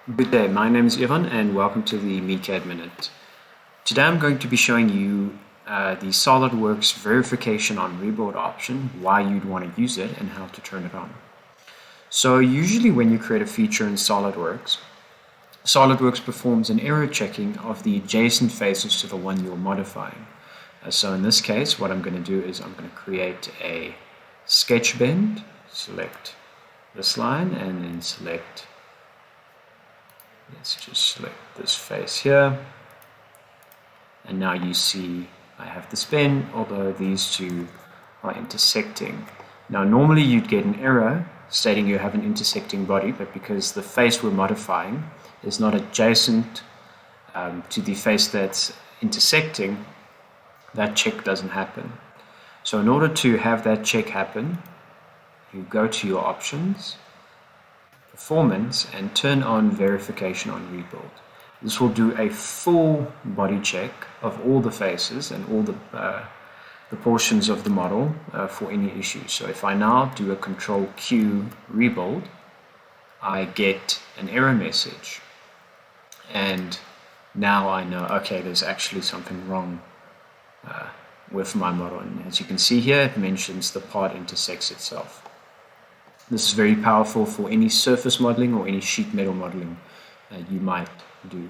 Good day, my name is Ivan and welcome to the MecadMinute. Today I'm going to be showing you the SOLIDWORKS verification on rebuild option, why you'd want to use it and how to turn it on. So usually when you create a feature in SOLIDWORKS performs an error checking of the adjacent faces to the one you're modifying. So in this case what I'm going to do is I'm going to create a sketch bend, select this line and then select, let's just select this face here, and now you see I have this bend, although these two are intersecting. Now normally you'd get an error stating you have an intersecting body, but because the face we're modifying is not adjacent to the face that's intersecting, that check doesn't happen. So in order to have that check happen, you go to your options, performance, and turn on verification on rebuild. This will do a full body check of all the faces and all the portions of the model for any issues. So if I now do a Control Q rebuild, I get an error message, and now I know, okay, there's actually something wrong with my model. And as you can see here, it mentions the part intersects itself. This is very powerful for any surface modeling or any sheet metal modeling you might do.